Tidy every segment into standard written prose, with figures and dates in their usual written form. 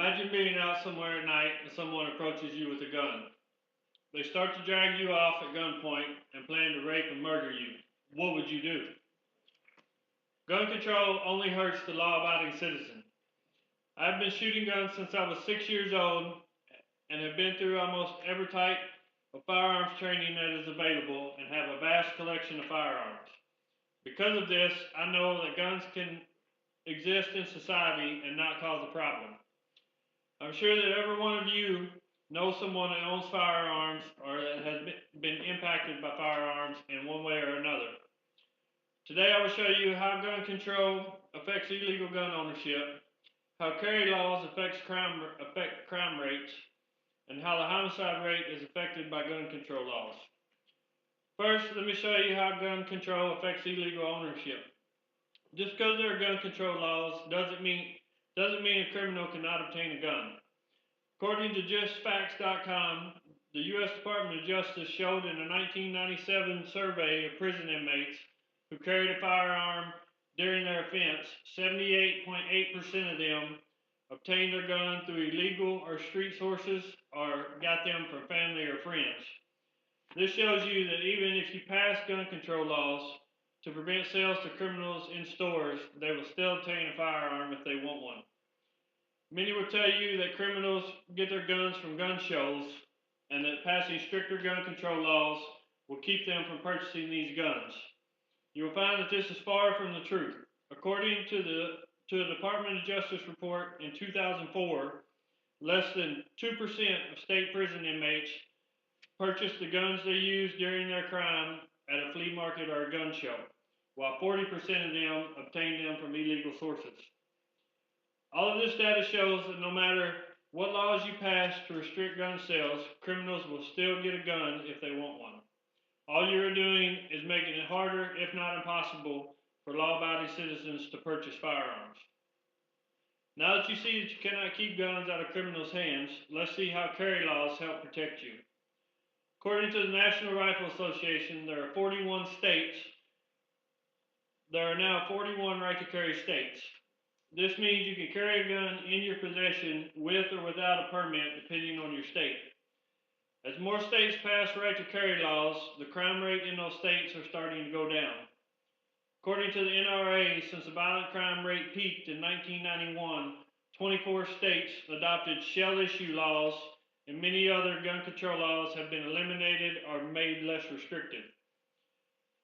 Imagine being out somewhere at night and someone approaches you with a gun. They start to drag you off at gunpoint and plan to rape and murder you. What would you do? Gun control only hurts the law-abiding citizen. I've been shooting guns since I was 6 years old and have been through almost every type of firearms training that is available and have a vast collection of firearms. Because of this, I know that guns can exist in society and not cause a problem. I'm sure that every one of you knows someone that owns firearms or that has been impacted by firearms in one way or another. Today I will show you how gun control affects illegal gun ownership, how carry laws affect crime rates, and how the homicide rate is affected by gun control laws. First, let me show you how gun control affects illegal ownership. Just because there are gun control laws doesn't mean a criminal cannot obtain a gun. According to JustFacts.com, the U.S. Department of Justice showed in a 1997 survey of prison inmates who carried a firearm during their offense, 78.8% of them obtained their gun through illegal or street sources or got them from family or friends. This shows you that even if you pass gun control laws to prevent sales to criminals in stores, they will still obtain a firearm if they want one. Many will tell you that criminals get their guns from gun shows and that passing stricter gun control laws will keep them from purchasing these guns. You will find that this is far from the truth. According to a Department of Justice report in 2004, less than 2% of state prison inmates purchase the guns they use during their crime at a flea market or a gun show, while 40% of them obtain them from illegal sources. All of this data shows that no matter what laws you pass to restrict gun sales, criminals will still get a gun if they want one. All you are doing is making it harder, if not impossible, for law-abiding citizens to purchase firearms. Now that you see that you cannot keep guns out of criminals' hands, let's see how carry laws help protect you. According to the National Rifle Association, there are 41 states. There are now 41 right-to-carry states. This means you can carry a gun in your possession with or without a permit, depending on your state. As more states pass right-to-carry laws, the crime rate in those states are starting to go down. According to the NRA, since the violent crime rate peaked in 1991, 24 states adopted shell-issue laws, and many other gun control laws have been eliminated or made less restrictive.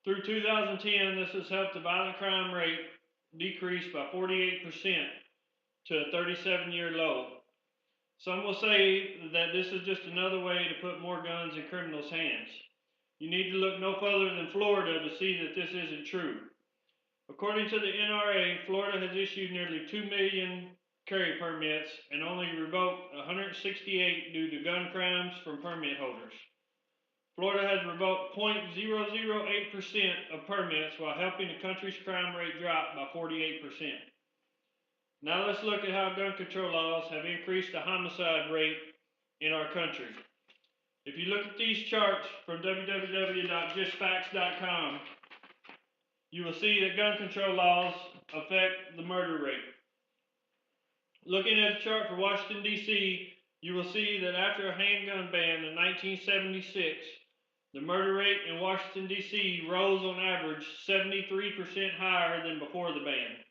Through 2010, this has helped the violent crime rate decrease by 48% to a 37-year low. Some will say that this is just another way to put more guns in criminals' hands. You need to look no further than Florida to see that this isn't true. According to the NRA, Florida has issued nearly 2 million carry permits and only revoked 168 due to gun crimes from permit holders. Florida has revoked 0.008% of permits while helping the country's crime rate drop by 48%. Now let's look at how gun control laws have increased the homicide rate in our country. If you look at these charts from www.justfacts.com, you will see that gun control laws affect the murder rate. Looking at the chart for Washington, D.C., you will see that after a handgun ban in 1976, the murder rate in Washington, D.C. rose on average 73% higher than before the ban.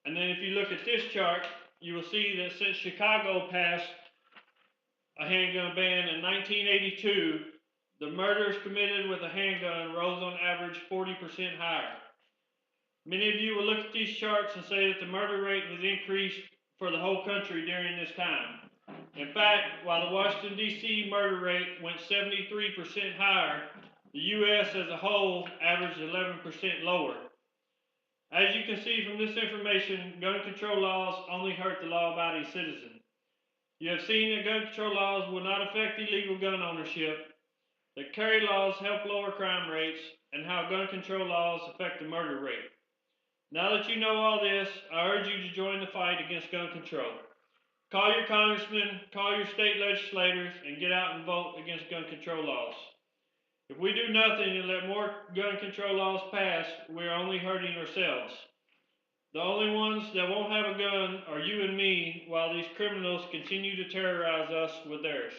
And then if you look at this chart, you will see that since Chicago passed a handgun ban in 1982, the murders committed with a handgun rose on average 40% higher. Many of you will look at these charts and say that the murder rate has increased for the whole country during this time. In fact, while the Washington, D.C. murder rate went 73% higher, the U.S. as a whole averaged 11% lower. As you can see from this information, gun control laws only hurt the law-abiding citizen. You have seen that gun control laws will not affect illegal gun ownership, that carry laws help lower crime rates, and how gun control laws affect the murder rate. Now that you know all this, I urge you to join the fight against gun control. Call your congressmen, call your state legislators, and get out and vote against gun control laws. If we do nothing and let more gun control laws pass, we are only hurting ourselves. The only ones that won't have a gun are you and me while these criminals continue to terrorize us with theirs.